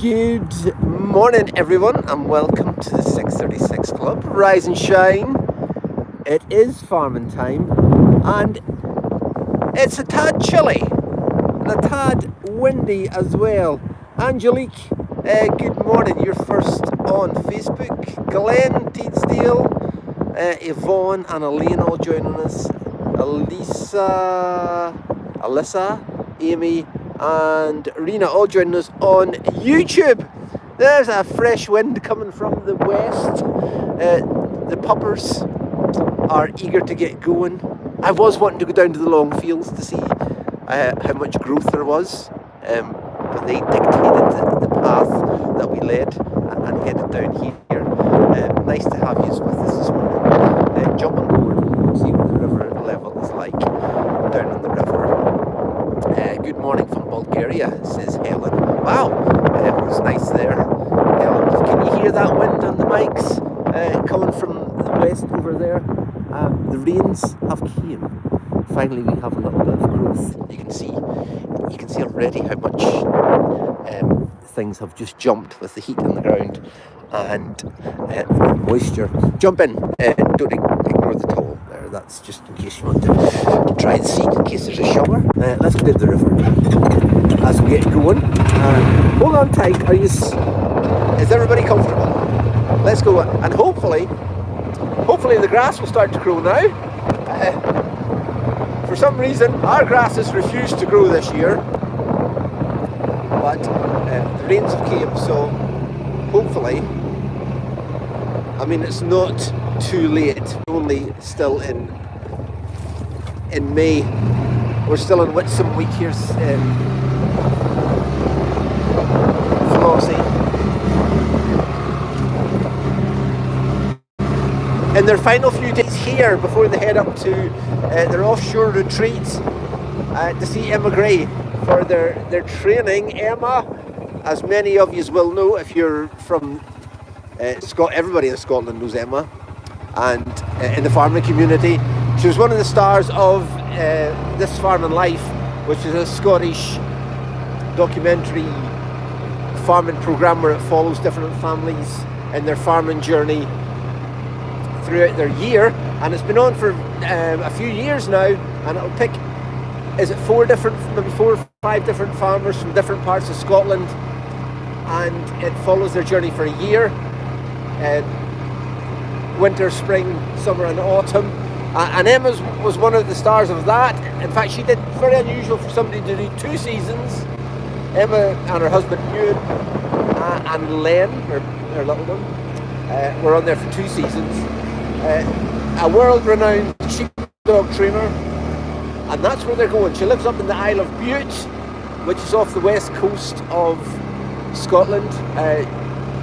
Good morning, everyone, and welcome to the 636 Club. Rise and shine. It is farming time, and it's a tad chilly and a tad windy as well. Angelique, good morning. You're first on Facebook. Glenn, Teedsdale, Yvonne, and Elaine all joining us. Alyssa, Amy, and Rena all joining us on YouTube. There's a fresh wind coming from the west. The puppers are eager to get going. I was wanting to go down to the long fields to see how much growth there was, but they dictated the path that we led and headed down here. Nice to have you with us this morning. Jump on board and see what the river level is like down on the river. Good morning from Bulgaria, says Helen. Wow, it was nice there. Helen, can you hear that wind on the mics coming from the west over there? The rains have came. Finally, we have a little bit of growth. You can see already how much things have just jumped with the heat on the ground and moisture. Jump in. Don't ignore the towel there. That's just in case you want to try the seat in case there's a shower. Let's go down the river as we get going. Hold on tight. Is everybody comfortable? Let's go, and hopefully the grass will start to grow now. For some reason, our grass has refused to grow this year, but the rains have came, so hopefully, I mean, it's not too late. We're only still in May. We're still in Whitsun week here, Flossie. In their final few days here before they head up to their offshore retreat to see Emma Gray for their training. Emma, as many of you will know, if you're from everybody in Scotland knows Emma, and in the farming community, she was one of the stars of This Farming Life, which is a Scottish documentary farming programme where it follows different families in their farming journey throughout their year, and it's been on for a few years now, and it'll pick, is it 4 or 5 different farmers from different parts of Scotland, and it follows their journey for a year, winter, spring, summer and autumn, and Emma was one of the stars of that. In fact, she did, very unusual for somebody to do 2 seasons. Emma and her husband Ewan and Len, her little one, were on there for 2 seasons. A world-renowned sheepdog trainer, and that's where they're going. She lives up in the Isle of Bute, which is off the west coast of Scotland,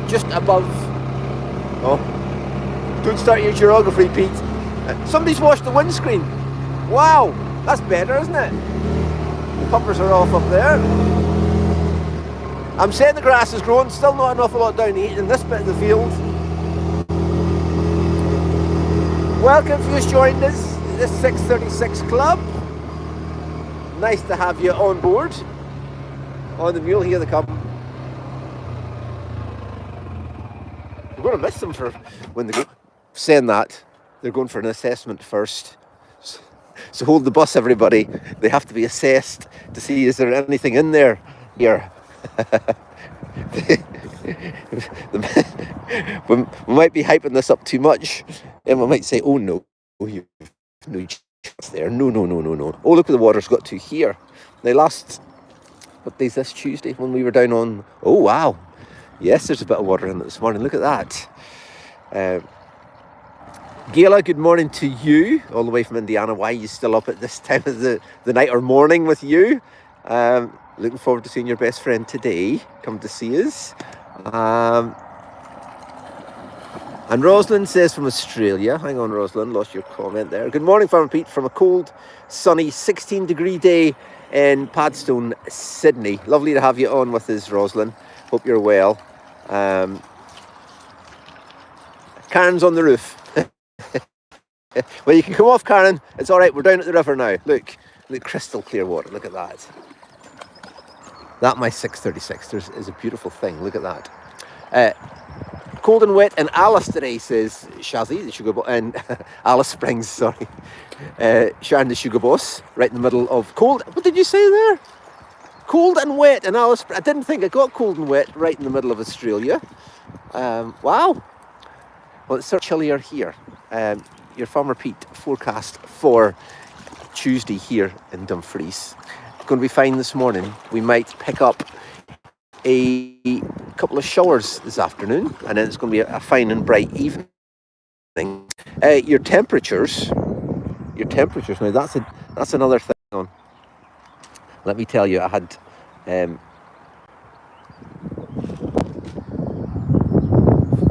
just above. Oh, don't start your geography, Pete. Somebody's washed the windscreen. Wow, that's better, isn't it? The puppers are off up there. I'm saying the grass is growing, still not an awful lot down here in this bit of the field. Welcome if you just joined us, this 636 Club. Nice to have you on board. On the mule, here they come. We're going to miss them for when they go. Saying that, they're going for an assessment first. So hold the bus, everybody. They have to be assessed to see is there anything in there here. We might be hyping this up too much, and we might say, "Oh no, you've no chance there. No. Oh, look what the water's got to here." They last, what day's this? Tuesday when we were down on. Oh wow, yes, there's a bit of water in it this morning. Look at that. Gayla, good morning to you, all the way from Indiana. Why are you still up at this time of the night or morning with you? Looking forward to seeing your best friend today. Come to see us. And Rosalind says from Australia. Hang on, Rosalind, lost your comment there. Good morning, Farmer Pete, from a cold, sunny 16-degree day in Padstone, Sydney. Lovely to have you on with us, Rosalind. Hope you're well. Karen's on the roof. Well, you can come off, Karen. It's all right. We're down at the river now. Look, crystal clear water. Look at that. That my 636 is a beautiful thing. Look at that. Cold and wet and Alice today, says Shazzy, the sugar boss, and Alice Springs, sorry. Sharon, the sugar boss, right in the middle of cold. What did you say there? Cold and wet and Alice. I didn't think it got cold and wet right in the middle of Australia. Wow. Well, it's sort of chillier here. Your Farmer Pete forecast for Tuesday here in Dumfries. It's going to be fine this morning. We might pick up a couple of showers this afternoon, and then it's going to be a fine and bright evening. Your temperatures. Now that's another thing on. Let me tell you, I had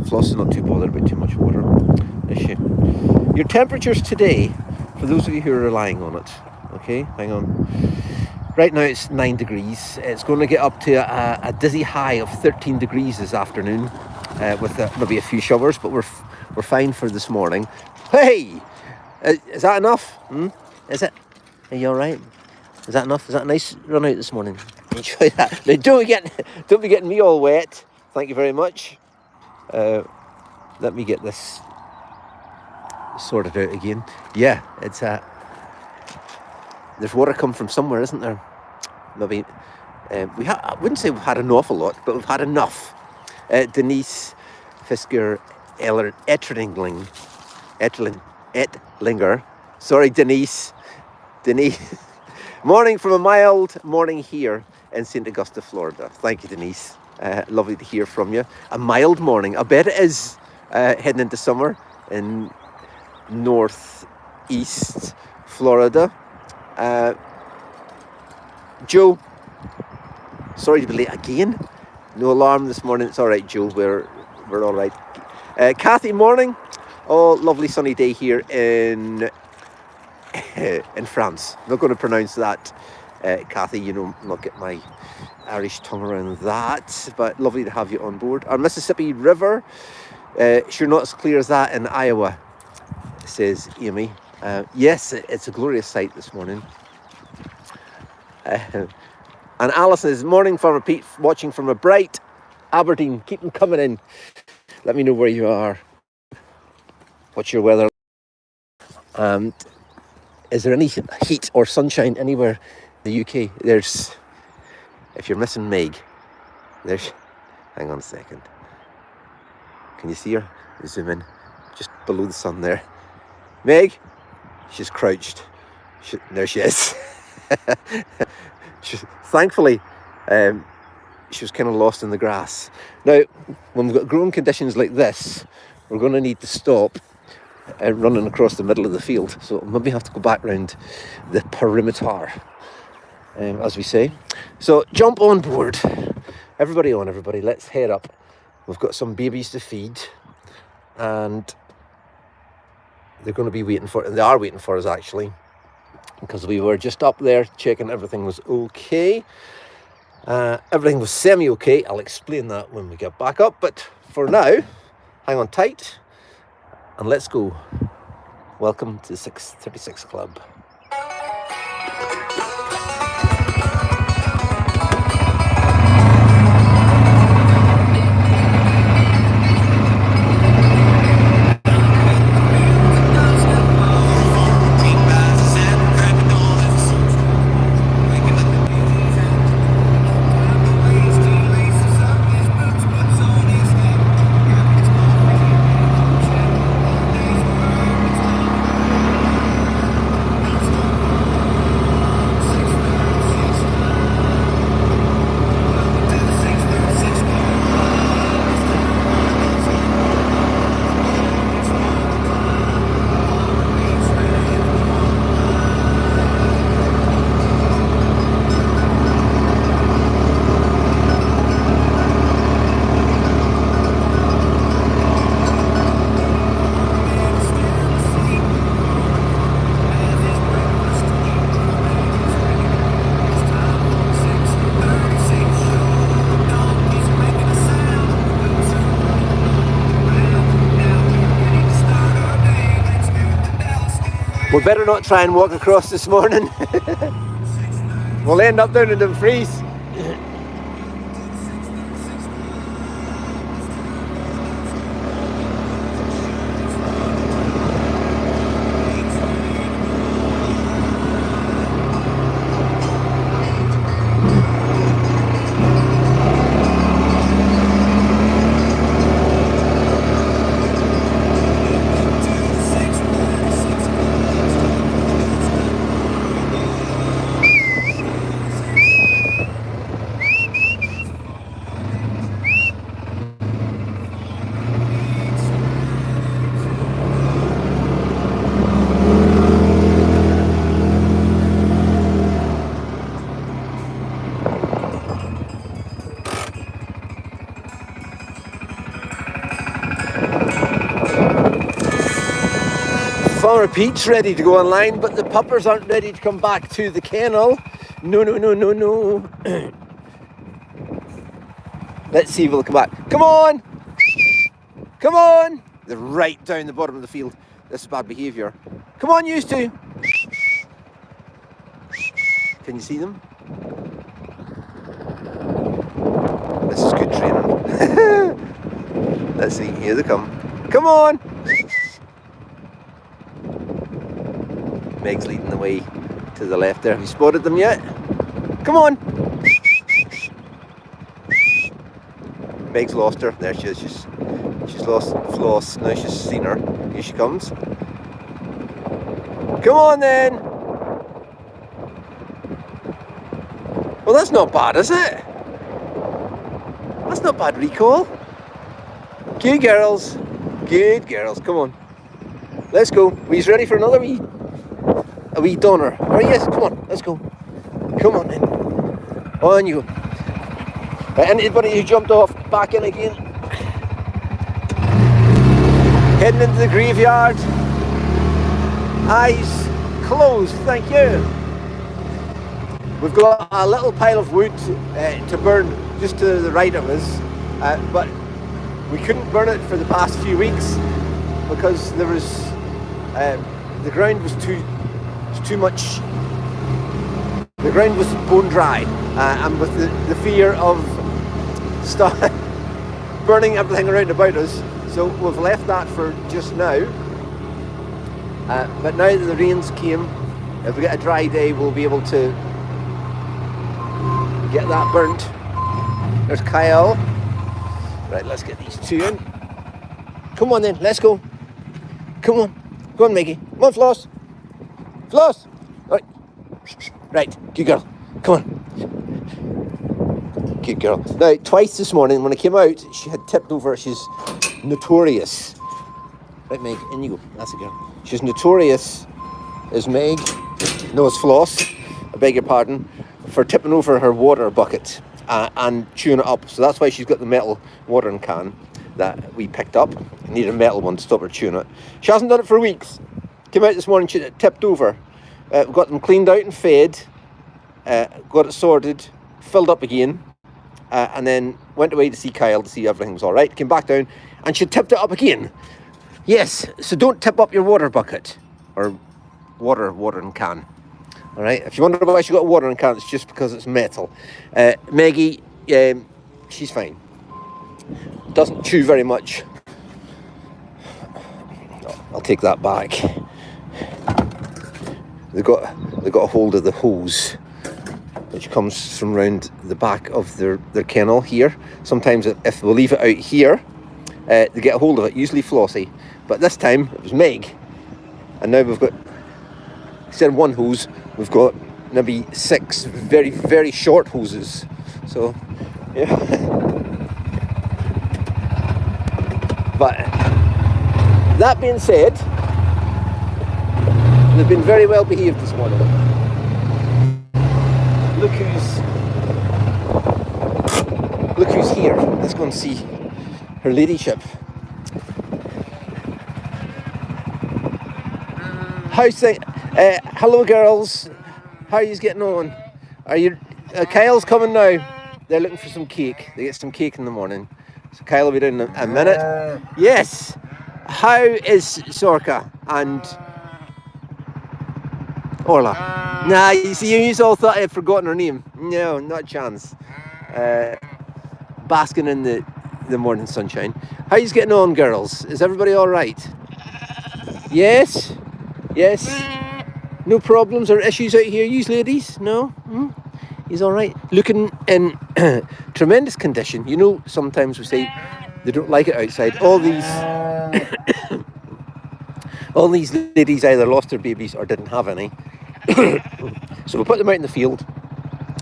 Floss is not too bothered about too much water, is she? Your temperatures today, for those of you who are relying on it, okay, hang on. Right now it's 9 degrees. It's going to get up to a dizzy high of 13 degrees this afternoon, with maybe a few showers, but we're fine for this morning. Hey, is that enough? Is it? Are you all right? Is that enough? Is that a nice run out this morning? Enjoy that. Now don't be getting me all wet. Thank you very much. Let me get this sorted out again. Yeah, it's there's water come from somewhere, isn't there? Maybe I wouldn't say we've had an awful lot, but we've had enough. Denise Fisker Ettlinger. Sorry, Denise. Morning from a mild morning here in St. Augusta, Florida. Thank you, Denise. Lovely to hear from you. A mild morning. I bet it is heading into summer in northeast Florida. Joe, sorry to be late again. No alarm this morning. It's all right, Joe. We're all right. Kathy, morning. Oh, lovely sunny day here in France. I'm not going to pronounce that, Kathy. You know, not get my Irish tongue around that. But lovely to have you on board. Our Mississippi River, sure not as clear as that in Iowa, says Amy. Yes, it's a glorious sight this morning. And Alison is morning Farmer Pete, watching from a bright Aberdeen. Keep them coming in. Let me know where you are. What's your weather? And is there any heat or sunshine anywhere in the UK? There's, if you're missing Meg, there's, hang on a second. Can you see her? Zoom in, just below the sun there. Meg, she's crouched. There she is. Thankfully, she was kind of lost in the grass. Now, when we've got growing conditions like this, we're going to need to stop running across the middle of the field. So maybe have to go back round the perimeter, as we say. So jump on board. Everybody on, everybody. Let's head up. We've got some babies to feed, and they're going to be waiting for, and they are waiting for us actually, because we were just up there checking everything was okay. Everything was semi-okay. I'll explain that when we get back up, but for now, hang on tight and let's go. Welcome to the 636 Club. We better not try and walk across this morning. We'll end up down in Dumfries. Pete's ready to go online, but the puppers aren't ready to come back to the kennel. No, no, no, no, no. Let's see if they'll come back. Come on! Come on! They're right down the bottom of the field. This is bad behaviour. Come on, you two! Can you see them? This is good training. Let's see, here they come. Come on! Meg's leading the way to the left there. Have you spotted them yet? Come on! Meg's lost her. There she is. She's lost Floss. Now she's seen her. Here she comes. Come on then! Well, that's not bad, is it? That's not bad recall. Good girls. Good girls. Come on. Let's go. Are you ready for another a wee donor? Oh yes, come on. Let's go. Come on then. On you. Right, anybody who jumped off, back in again. Heading into the graveyard. Eyes closed, thank you. We've got a little pile of wood to burn just to the right of us, but we couldn't burn it for the past few weeks because there was the ground was too much. The ground was bone dry, and with the fear of burning everything around about us, so we've left that for just now. But now that the rains came, if we get a dry day, we'll be able to get that burnt. There's Kyle. Right, let's get these two in. Come on then, let's go. Come on. Go on, Maggie. Come on, Floss. Floss! Right. Right, good girl. Come on. Good girl. Now, twice this morning when I came out, she had tipped over. She's notorious. Right, Meg, in you go. That's a girl. She's notorious, is Meg. No, it's Floss. I beg your pardon. For tipping over her water bucket and chewing it up. So that's why she's got the metal watering can that we picked up. I need a metal one to stop her chewing it. She hasn't done it for weeks. Came out this morning, she tipped over. We got them cleaned out and fed. Got it sorted, filled up again. And then went away to see Kyle to see everything was all right. Came back down and she tipped it up again. Yes, so don't tip up your water bucket or watering can. All right, if you wonder why she got a watering can, it's just because it's metal. Maggie, she's fine. Doesn't chew very much. I'll take that back. They got a hold of the hose, which comes from round the back of their kennel here. Sometimes if we leave it out here, they get a hold of it, usually Flossie. But this time it was Meg. And now we've got, instead of one hose, we've got maybe 6 very, very short hoses. So, yeah. But that being said, they've been very well behaved this morning. Look who's here. Let's go and see her ladyship. How's things? Hello, girls. How are you getting on? Are you? Kyle's coming now. They're looking for some cake. They get some cake in the morning. So Kyle will be down in a minute. Yes. How is Sorka and Orla? Nah, you see, you all thought I had forgotten her name. No, not a chance. Basking in the morning sunshine. How are you getting on, girls? Is everybody all right? Yes. Yes. No problems or issues out here, you ladies? No? He's all right. Looking in tremendous condition. You know, sometimes we say they don't like it outside. All these ladies either lost their babies or didn't have any. So we put them out in the field.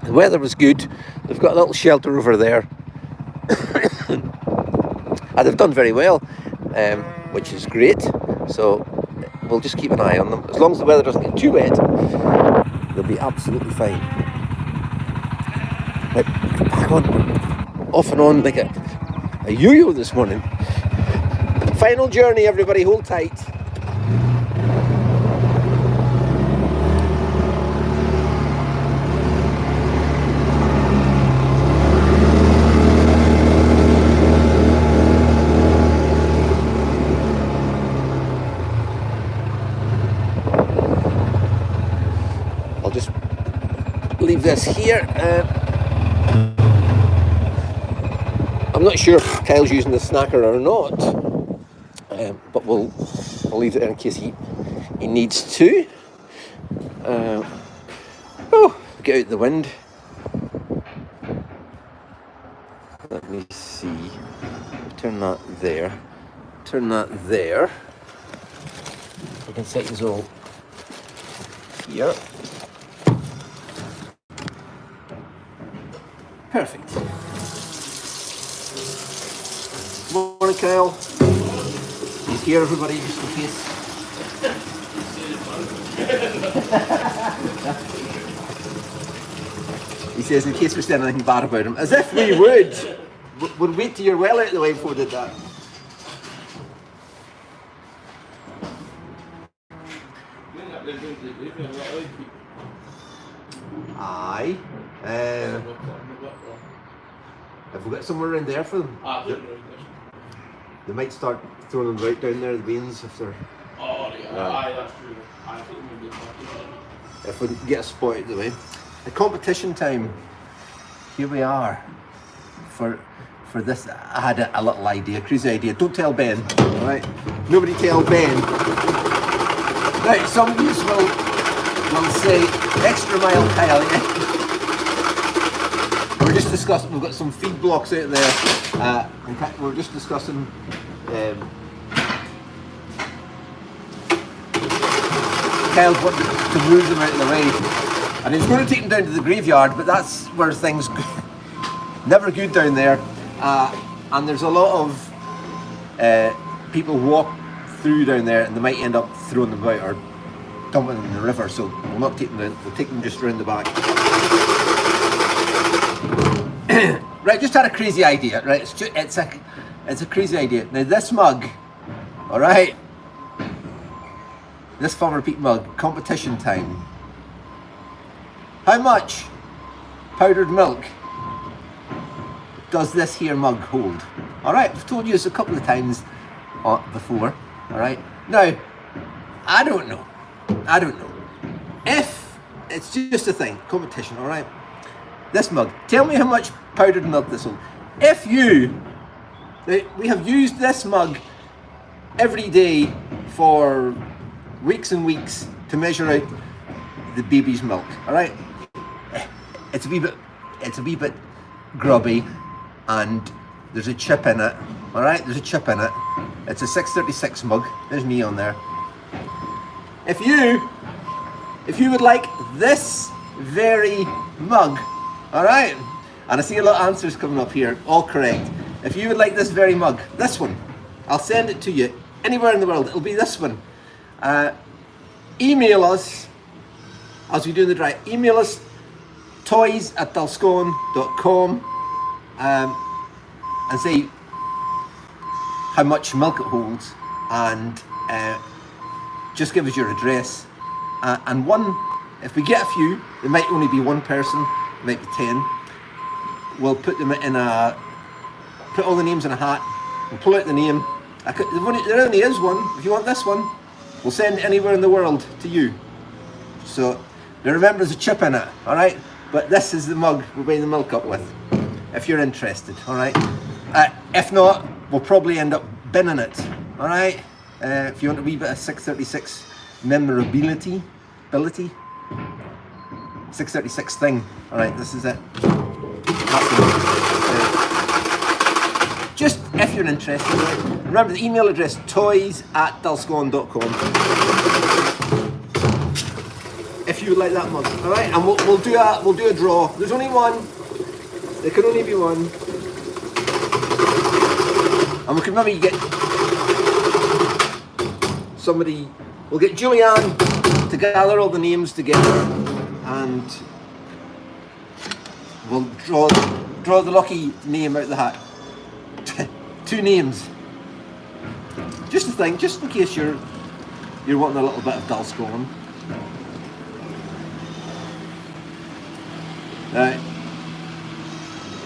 The weather was good. They've got a little shelter over there. And they've done very well, which is great. So we'll just keep an eye on them. As long as the weather doesn't get too wet, they'll be absolutely fine. Right, back on. Off and on like a yo-yo this morning. Final journey, everybody. Hold tight. leave this here. I'm not sure if Kyle's using the snacker or not, but we'll leave it there in case he needs to. Get out the wind. Let me see. Turn that there. Turn that there. We can set these all here. Perfect. Morning, Kyle. He's here, everybody, just in case. He says, in case we said anything bad about him. As if we would. We'd wait till you're well out of the way before we did that. Aye. Have we got somewhere around there for them? They might start throwing them right down there, the beans, if they're... Oh, yeah. Aye, that's true. If we can get a spot out of the way. The competition time. Here we are. For this, I had a little idea, crazy idea. Don't tell Ben, alright? Nobody tell Ben. Right, some of you will say, extra mile Kyle, yeah? We're just discussing, we've got some feed blocks out there. In fact, we're just discussing Kyle's wanting to move them out of the way. And he's going to take them down to the graveyard, but that's where things never good down there. And there's a lot of people walk through down there and they might end up throwing them out or dumping them in the river, so we'll not take them down, we'll take them just around the back. Right, just had a crazy idea, right? It's a crazy idea. Now this mug, alright, this Farmer Pete mug, competition time. How much powdered milk does this here mug hold? Alright, I've told you this a couple of times before, alright? Now, I don't know. If, it's just a thing, competition, alright? This mug, tell me how much powdered milk this holds. If we have used this mug every day for weeks and weeks to measure out the baby's milk, alright? It's a wee bit grubby and there's a chip in it, alright? There's a chip in it. It's a 636 mug. There's me on there. If you would like this very mug, alright? And I see a lot of answers coming up here, all correct. If you would like this very mug, this one, I'll send it to you anywhere in the world. It'll be this one. Email us, as we do in the drive, email us toys@dalscone.com and say how much milk it holds, and just give us your address. And if we get a few, it might only be one person, it might be 10. We'll put them in put all the names in a hat, we'll pull out the name. There only is one. If you want this one, we'll send it anywhere in the world to you. So, now remember there's a chip in it, alright? But this is the mug we're buying the milk up with, if you're interested, alright? If not, we'll probably end up binning it, alright? If you want a wee bit of 636 memorability, 636 thing, alright, this is it. Just if you're interested, remember the email address, toys@dalscone.com. If you would like that mug, all right, and we'll do a draw. There's only one. There can only be one, and we can maybe get somebody. We'll get Julianne to gather all the names together, and we'll draw the lucky name out of the hat. 2 names. Just a thing, just in case you're wanting a little bit of Dalscone.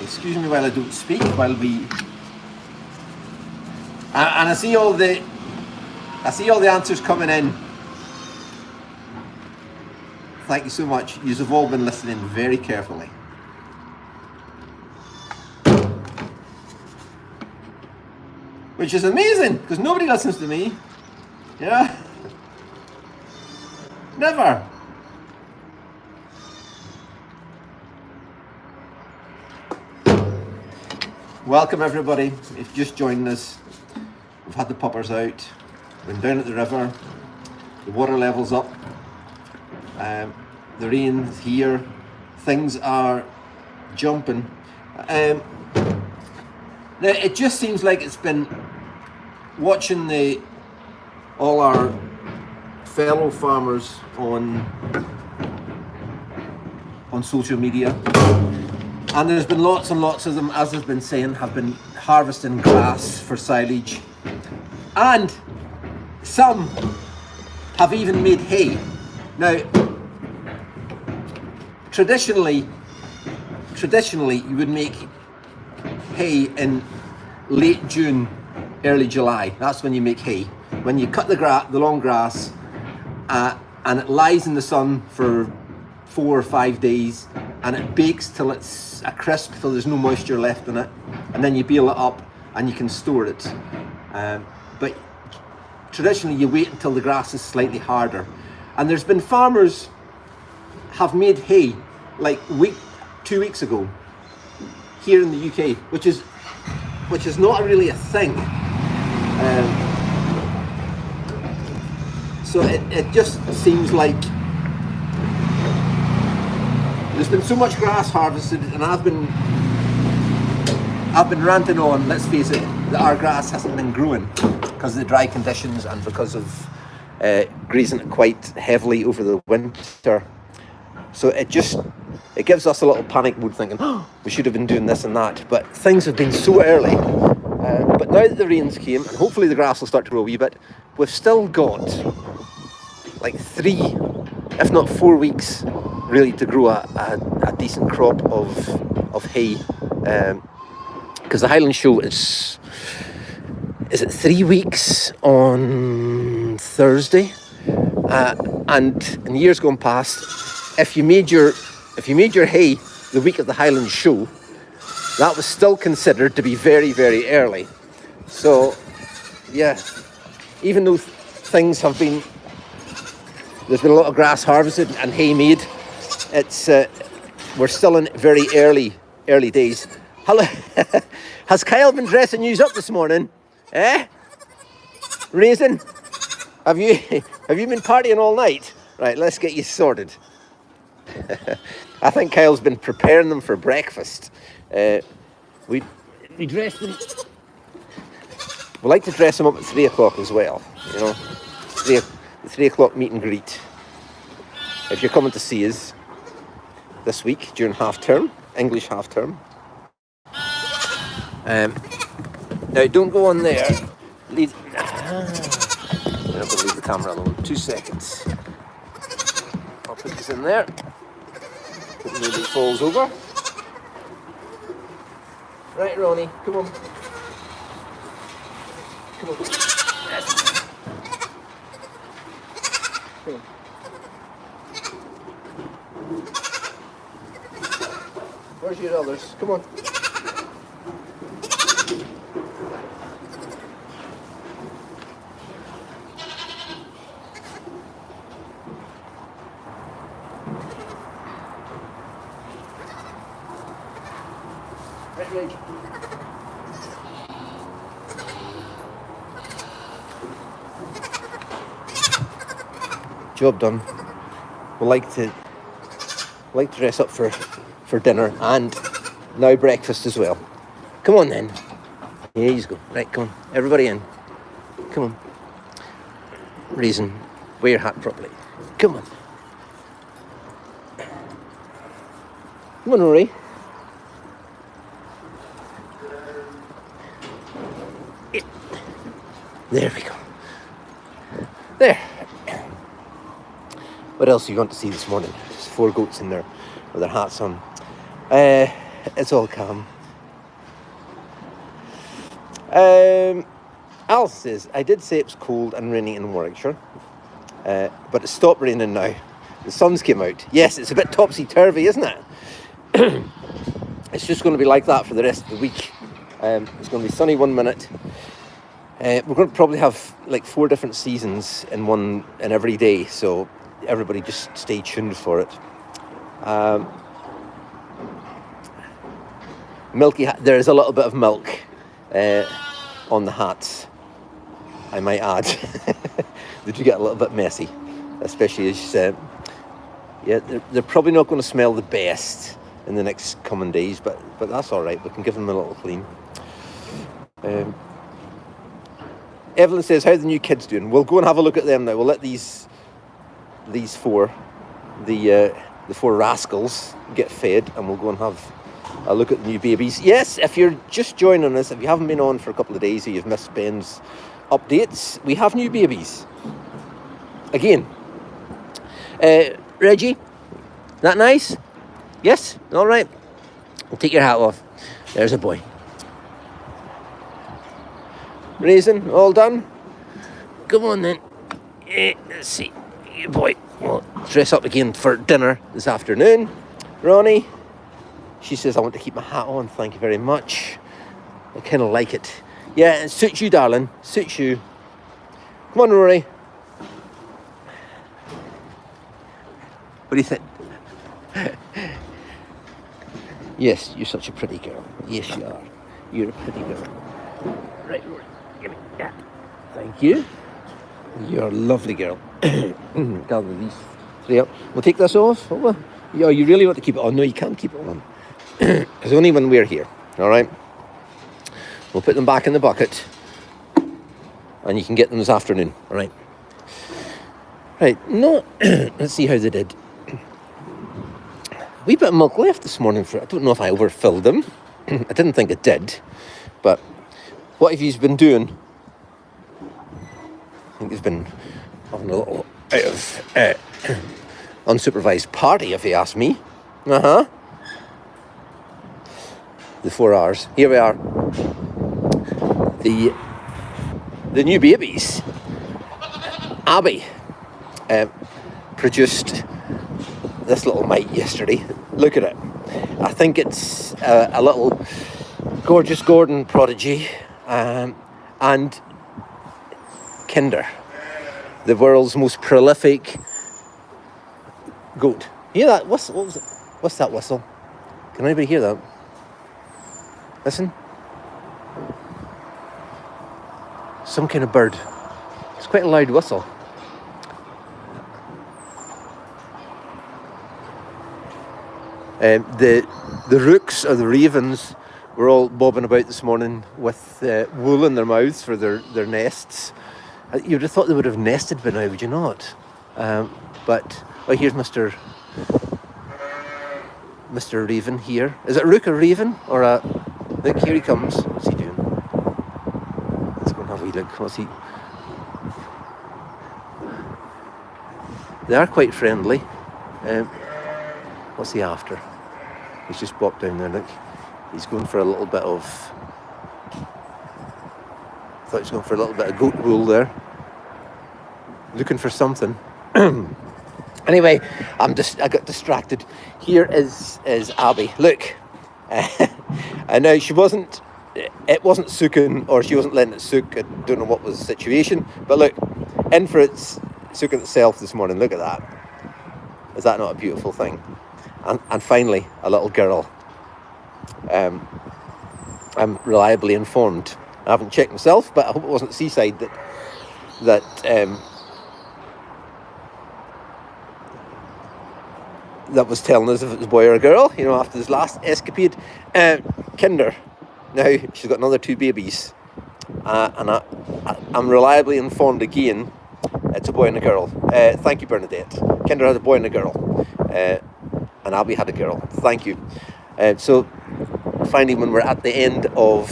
Excuse me while I don't speak, while we... And I see all the answers coming in Thank you so much. You've all been listening very carefully. Which is amazing, because nobody listens to me. Yeah? Never. Welcome everybody. If you've just joined us, we've had the puppers out. We're down at the river. The water level's up. The rain's here. Things are jumping. Now it just seems like it's been watching all our fellow farmers on social media, and there's been lots and lots of them, as I've been saying, have been harvesting grass for silage, and some have even made hay. Now, traditionally you would make hay in late June, early July. That's when you make hay. When you cut the long grass, and it lies in the sun for 4 or 5 days, and it bakes till it's a crisp, till there's no moisture left in it, and then you bale it up and you can store it. But traditionally you wait until the grass is slightly harder. And there's been farmers have made hay like 2 weeks ago here in the UK, which is not really a thing. So it just seems like there's been so much grass harvested, and I've been ranting on, let's face it, that our grass hasn't been growing because of the dry conditions and because of grazing it quite heavily over the winter. So it gives us a little panic mode, thinking, oh, we should have been doing this and that. But things have been so early. But now that the rains came, and hopefully the grass will start to grow a wee bit, we've still got like 3, if not 4 weeks, really, to grow a decent crop of hay. Because the Highland Show is it 3 weeks on Thursday? And in years gone past, if you made your hay the week of the Highland Show, that was still considered to be very, very early. So, yeah, even though there's been a lot of grass harvested and hay made, we're still in very early days. Hello, has Kyle been dressing you up this morning? Eh? Raisin? Have you been partying all night? Right, let's get you sorted. I think Kyle's been preparing them for breakfast. We dress them. We like to dress them up at 3 o'clock as well. You know, 3 o'clock meet and greet. If you're coming to see us this week during half term, English half term. Now don't go on there. I'm going to leave the camera alone. 2 seconds. I'll put this in there. Hope nobody falls over. Right, Ronnie, come on. Come on. Yes. Come on. Where's your others? Come on. Right. Job done. We like to dress up for dinner and now breakfast as well. Come on then. Here you go. Right, come on. Everybody in. Come on. Raisin, wear your hat properly. Come on. Come on, Rory. There we go. There. What else are you going to see this morning? There's 4 goats in there with their hats on. It's all calm. Al says, I did say it was cold and rainy in Warwickshire, but it stopped raining now. The sun's came out. Yes, it's a bit topsy-turvy, isn't it? It's just going to be like that for the rest of the week. It's going to be sunny 1 minute. We're going to probably have like 4 different seasons in every day, so everybody just stay tuned for it. There is a little bit of milk on the hats, I might add. They do get a little bit messy, especially as they're probably not going to smell the best in the next coming days, but that's all right. We can give them a little clean. Evelyn says, how are the new kids doing? We'll go and have a look at them now. We'll let these 4, the 4 rascals, get fed, and we'll go and have a look at the new babies. Yes, if you're just joining us, if you haven't been on for a couple of days or you've missed Ben's updates, we have new babies. Again. Reggie, that nice? Yes? All right. We'll take your hat off. There's a boy. Raisin, all done? Come on then. Let's see. Good boy. We'll dress up again for dinner this afternoon. Ronnie, she says, I want to keep my hat on. Thank you very much. I kind of like it. Yeah, it suits you, darling. Suits you. Come on, Rory. What do you think? Yes, you're such a pretty girl. Yes, you are. You're a pretty girl. Right, Rory. Give me that. Thank you. You're a lovely girl. Gather these 3 up. We'll take this off. Oh, yeah, you really want to keep it on? No, you can't keep it on. It's only when we're here. All right. We'll put them back in the bucket, and you can get them this afternoon. All right. Right. No. Let's see how they did. A wee bit of milk left this morning. I don't know if I overfilled them. I didn't think it did. But what have you been doing? I think he's been having a little bit of unsupervised party, if you ask me. The 4 hours. Here we are. The new babies. Abby produced this little mite yesterday. Look at it. I think it's a little gorgeous Gordon prodigy, and Kinder, the world's most prolific goat. Hear that whistle? What was it? What's that whistle? Can anybody hear that? Listen. Some kind of bird. It's quite a loud whistle. The rooks or the ravens were all bobbing about this morning with wool in their mouths for their nests. You would have thought they would have nested by now, would you not? But here's Mr. Raven here. Is it a rook or raven or a? Look, here he comes. What's he doing? Let's go and have a wee look. What's he? They are quite friendly. What's he after? He's just popped down there, look. He's going for a little bit of... I thought he was going for a little bit of goat wool there. Looking for something. Anyway, I got distracted. Here is Abby. Look. And now it wasn't sooking, or she wasn't letting it sook. I don't know what was the situation. But look, in for its sooking itself this morning. Look at that. Is that not a beautiful thing? And finally, a little girl. I'm reliably informed. I haven't checked myself, but I hope it wasn't Seaside that was telling us if it was a boy or a girl, after this last escapade. Kinder. Now, she's got another 2 babies. And I'm reliably informed again, it's a boy and a girl. Thank you, Bernadette. Kinder had a boy and a girl. And Abby had a girl. Thank you. So, finally, when we're at the end of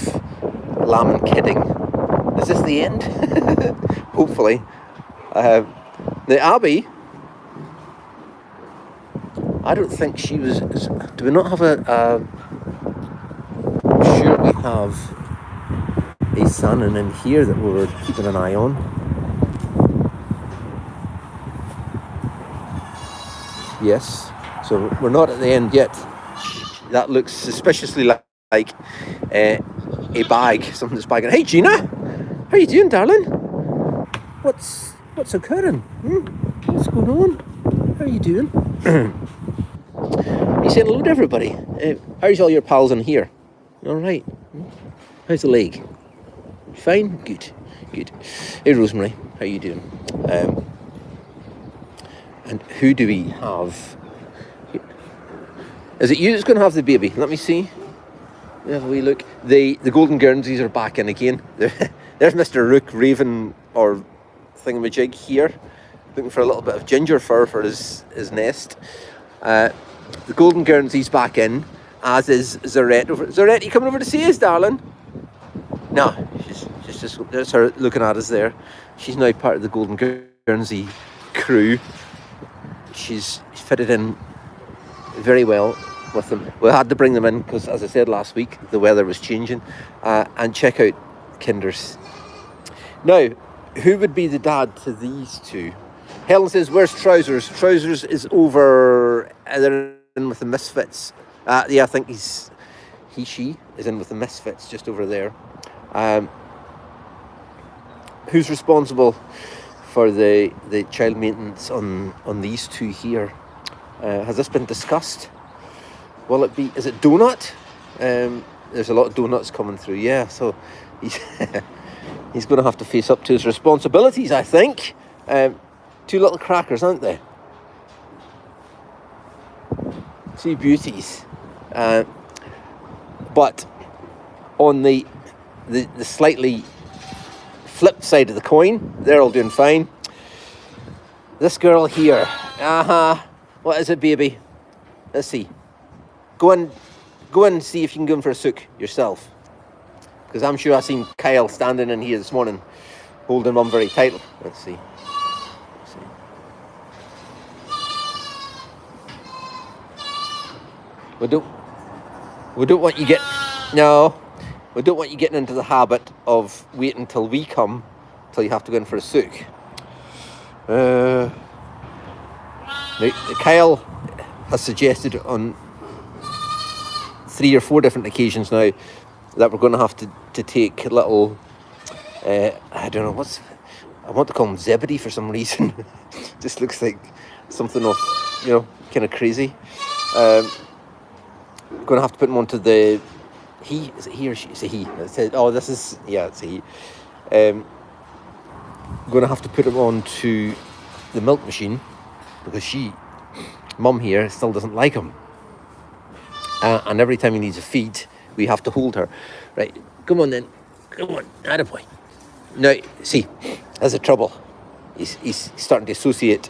Lamb and Kidding, is this the end? Hopefully. Now, Abby, I don't think she was... Do we not have I'm sure we have a salmon in here that we're keeping an eye on. Yes. So we're not at the end yet. That looks suspiciously like a bag. Something's bagging. Hey, Gina. How you doing, darling? What's occurring? What's going on? How are you doing? You saying hello to everybody. How's all your pals in here? All right. How's the leg? Fine? Good. Hey, Rosemary. How you doing? And who do we have? Is it you that's going to have the baby? Let me see. Have a wee look. The Golden Guernseys are back in again. There's Mr. Rook Raven or thingamajig here, looking for a little bit of ginger fur for his nest. The Golden Guernsey's back in, as is Zarette. Zarette, you coming over to see us, darling? No, she's just, there's her looking at us there. She's now part of the Golden Guernsey crew. She's fitted in very well with them. We had to bring them in because, as I said last week, the weather was changing. And check out Kinders. Now, who would be the dad to these two? Helen says, where's Trousers? Trousers is over, they're in with the Misfits. Yeah, I think she is in with the Misfits just over there. Who's responsible for the child maintenance on these two here? Has this been discussed? Will it be, is it Donut? There's a lot of donuts coming through, yeah, so he's he's going to have to face up to his responsibilities, I think. Two little crackers, aren't they? Two beauties. But on the slightly flip side of the coin, they're all doing fine. This girl here, what is it, baby? Let's see. Go and see if you can go in for a sook yourself. Because I'm sure I've seen Kyle standing in here this morning, holding mum very tightly. Let's see. We don't want you we don't want you getting into the habit of waiting until we come, till you have to go in for a sook. Kyle has suggested on 3 or 4 different occasions now that we're going to have to take little, I don't know, I want to call him Zebedee for some reason. Just looks like something of, kind of crazy. We're going to have to put him onto the, is it he or she? It's a he. It's a he. Going to have to put him onto the milk machine because mum here still doesn't like him. And every time he needs a feed, we have to hold her. Right, come on then. Come on, attaboy. Now, see, there's the trouble. He's starting to associate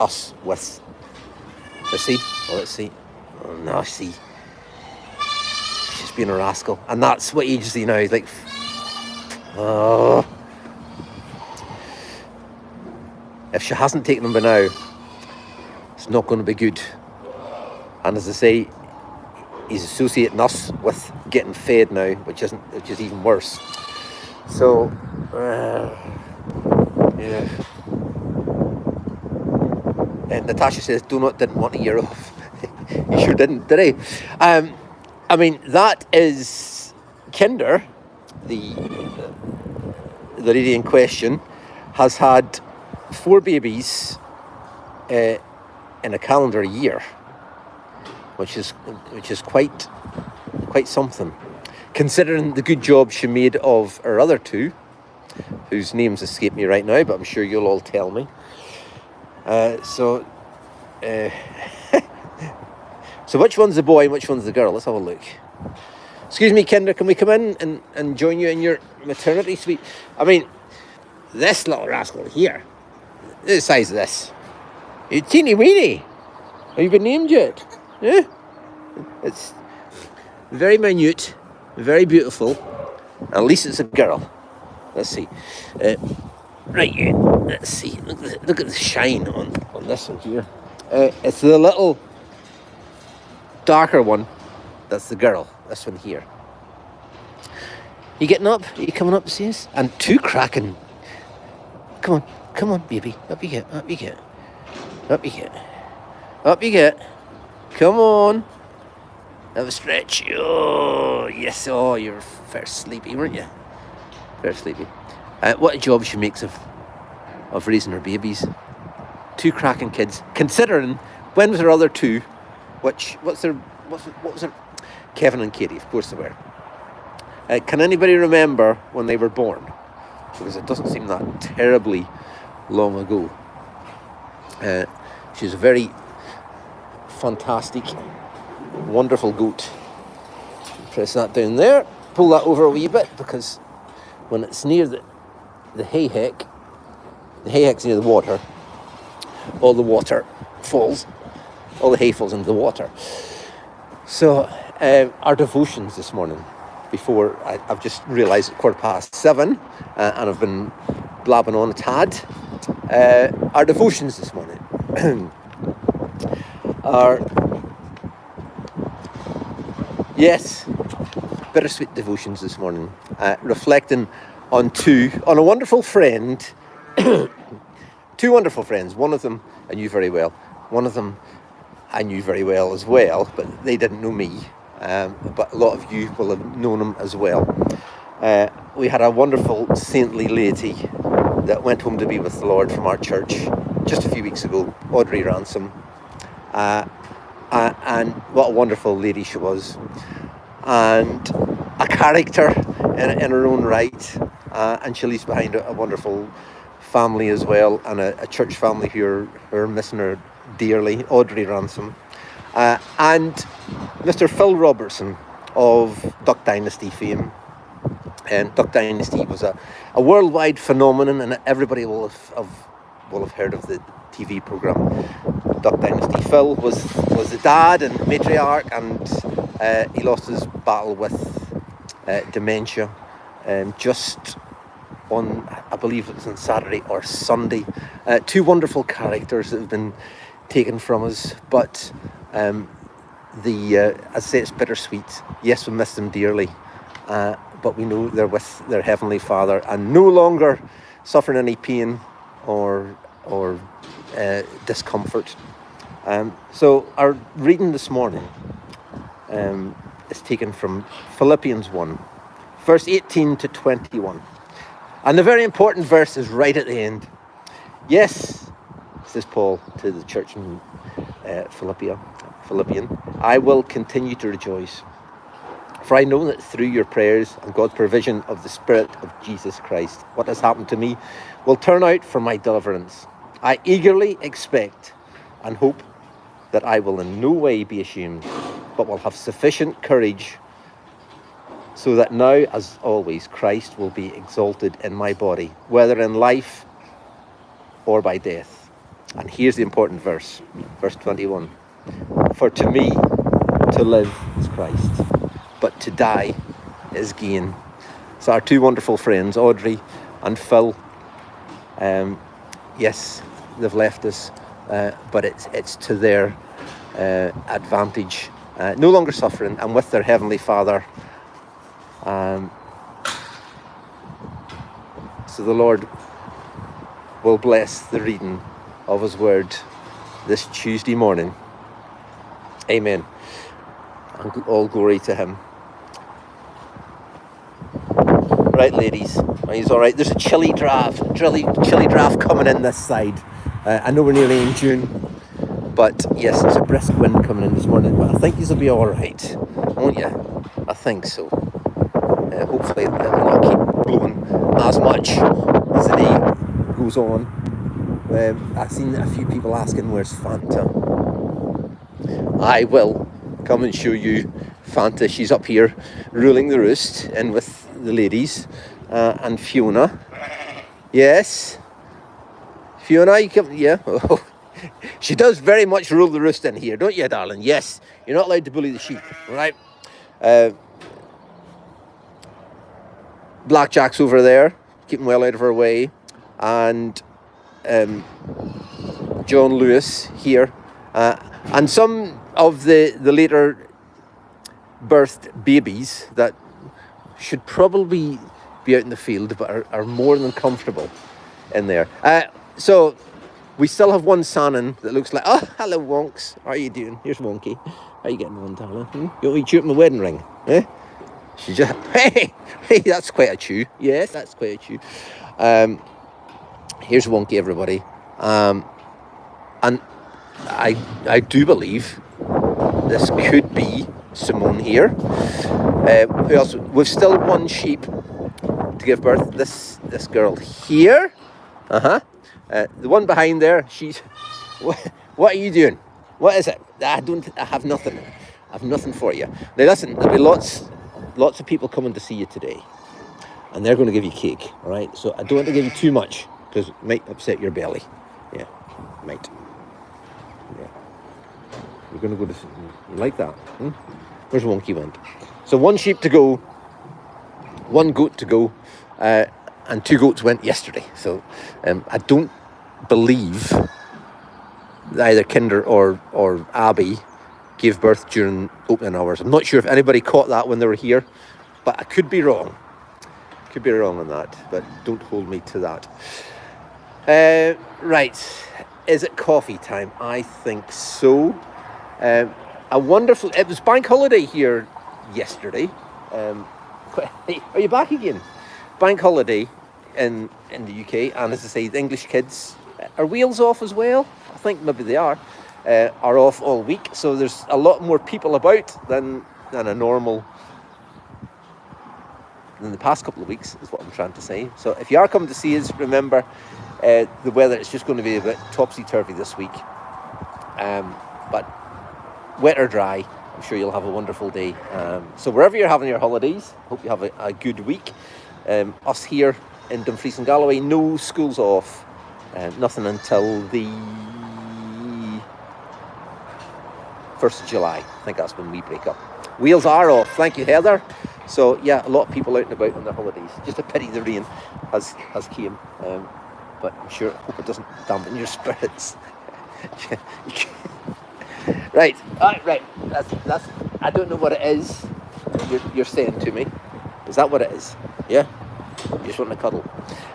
us with. Let's see. Oh, no, see. She's being a rascal. And that's what agency now. He's like, oh. If she hasn't taken him by now, it's not going to be good. And as I say, he's associating us with getting fed now, which is even worse. So, yeah. And Natasha says, didn't want a year off. He sure didn't, did he? I mean, that is Kinder, the lady in question, has had 4 babies in a calendar year, which is quite something, considering the good job she made of her other 2, whose names escape me right now, but I'm sure you'll all tell me. So which one's the boy and which one's the girl? Let's have a look. Excuse me, Kinder, can we come in and join you in your maternity suite? I mean, this little rascal here, the size of this, it's teeny weeny. Have you been named yet? Yeah? It's very minute, very beautiful. At least it's a girl. Let's see. Right, let's see. Look at the shine on this one here. It's the little darker one. That's the girl. This one here. You getting up? Are you coming up to see us? And 2 cracking. Come on, baby. Up you get. Up you get. Come on. Have a stretch. Oh, yes. Oh, you're fair sleepy, weren't you? Fair sleepy. What a job she makes of raising her babies. 2 cracking kids. Considering, when was her other 2? What was their... Kevin and Katie, of course they were. Can anybody remember when they were born? Because it doesn't seem that terribly long ago. She's a very fantastic, wonderful goat. Press that down there. Pull that over a wee bit, because when it's near the hayheck heck's near the water, all the water falls, all the hay falls into the water. So our devotions this morning, before I've just realised it's 7:15, and I've been blabbing on a tad. Our devotions this morning are, yes, bittersweet devotions this morning, reflecting on a wonderful friend, 2 wonderful friends. One of them I knew very well. One of them I knew very well as well, but they didn't know me. But a lot of you will have known him as well. We had a wonderful saintly lady that went home to be with the Lord from our church just a few weeks ago, Audrey Ransom. And what a wonderful lady she was. And a character in her own right. And she leaves behind a wonderful family as well, and a church family who are missing her dearly, Audrey Ransom. And Mr. Phil Robertson of Duck Dynasty fame. And Duck Dynasty was a worldwide phenomenon, and everybody will have heard of the TV programme Duck Dynasty. Phil was the dad and matriarch, and he lost his battle with dementia just on, I believe it was on Saturday or Sunday. 2 wonderful characters that have been taken from us, but as I say, it's bittersweet. Yes, we miss them dearly, but we know they're with their Heavenly Father and no longer suffering any pain or discomfort. So our reading this morning is taken from Philippians 1, verse 18 to 21. And the very important verse is right at the end. Yes, says Paul to the church in Philippian, I will continue to rejoice, for I know that through your prayers and God's provision of the Spirit of Jesus Christ, what has happened to me will turn out for my deliverance. I eagerly expect and hope that I will in no way be ashamed, but will have sufficient courage, so that now, as always, Christ will be exalted in my body, whether in life or by death. And here's the important verse, verse 21. For to me, to live is Christ, but to die is gain. So our 2 wonderful friends, Audrey and Phil, yes, they've left us, but it's to their advantage. No longer suffering, and with their Heavenly Father. So the Lord will bless the reading of His Word this Tuesday morning. Amen. And all glory to Him. Right, ladies, are you all right? There's a chilly draft coming in this side. I know we're nearly in June, but yes, it's a brisk wind coming in this morning. But I think these will be all right, won't you? I think so. Hopefully it will not keep blowing as much as the day goes on. I've seen a few people asking, where's Fanta? I will come and show you Fanta. She's up here ruling the roost in with the ladies, and Fiona. Yes, Fiona, you come. Yeah, she does very much rule the roost in here, don't you, darling? Yes, you're not allowed to bully the sheep, right? Blackjack's over there, keeping well out of her way, and John Lewis here, and some of the later birthed babies that should probably be out in the field but are more than comfortable in there. So We still have one Sannon that looks like, oh, hello, Wonks. How are you doing? Here's Wonky. How you getting on, darling? You want me to chew up my wedding ring? Eh? She just, hey, that's quite a chew. Yes, that's quite a chew. Here's Wonky, everybody. And I do believe this could be Simone here. Who else? We've still one sheep to give birth. This girl here. The one behind there. She's. What are you doing? What is it? I have nothing. I have nothing for you. Now listen. There'll be lots of people coming to see you today, and they're going to give you cake. All right. So I don't want to give you too much because it might upset your belly. Yeah, might. Yeah. We're going to go to. You like that? Where's Wonky went? So one sheep to go, one goat to go, and 2 goats went yesterday. So I don't believe that either Kinder or Abby gave birth during opening hours. I'm not sure if anybody caught that when they were here, but I could be wrong. Could be wrong on that, but don't hold me to that. Right, is it coffee time? I think so. It was bank holiday here yesterday. Are you back again? Bank holiday in the UK, and as I say, the English kids are Wales off as well. I think maybe they are off all week. So there's a lot more people about than a normal than the past couple of weeks, is what I'm trying to say. So if you are coming to see us, remember the weather is just going to be a bit topsy-turvy this week. But wet or dry, I'm sure you'll have a wonderful day. So wherever you're having your holidays, hope you have a good week. Us here in Dumfries and Galloway, no schools off. Nothing until the 1st of July. I think that's when we break up. Wales are off. Thank you, Heather. So yeah, a lot of people out and about on their holidays. Just a pity the rain has came. But I'm sure, hope it doesn't dampen your spirits. Right. That's. I don't know what it is. You're saying to me. Is that what it is? Yeah. You just want to cuddle.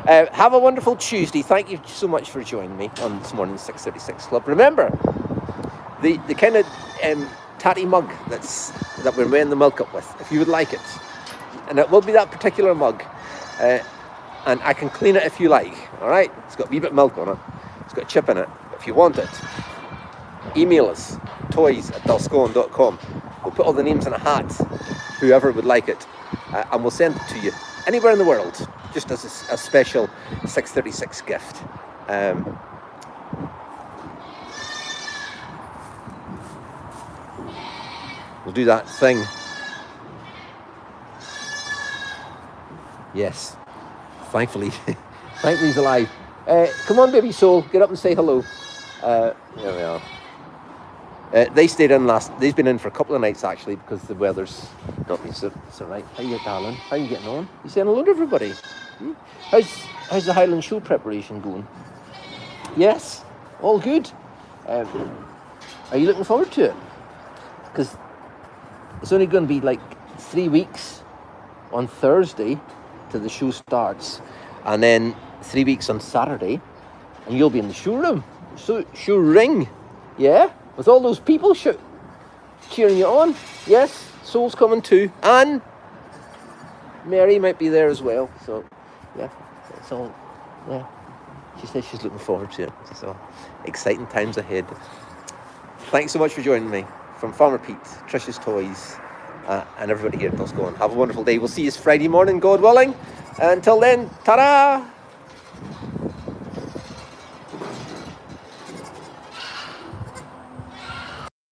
Have a wonderful Tuesday. Thank you so much for joining me on this morning's 636 Club. Remember, the kind of tatty mug that we're weighing the milk up with, if you would like it, and it will be that particular mug, and I can clean it if you like. All right. It's got a wee bit of milk on it. It's got a chip in it. If you want it, email us, toys@dulscoan.com. We'll put all the names in a hat, whoever would like it, and we'll send it to you anywhere in the world, just as a special 636 gift. We'll do that thing. Yes, thankfully he's alive. Come on, baby soul, get up and say hello. There we are. They stayed in they've been in for a couple of nights actually, because the weather's not been so right. How you, darling? How you getting on? You saying hello to everybody? How's the Highland show preparation going? Yes, all good. Are you looking forward to it? Because it's only going to be like 3 weeks on Thursday till the show starts, and then 3 weeks on Saturday, and you'll be in the showroom. Show ring, yeah, with all those people cheering you on. Yes, Soul's coming too, and Mary might be there as well. So yeah, it's all, yeah. She says she's looking forward to it. So exciting times ahead. Thanks so much for joining me from Farmer Pete, Trish's Toys, and everybody here at Dulscoan. Have a wonderful day. We'll see you Friday morning, God willing. Until then, ta-da!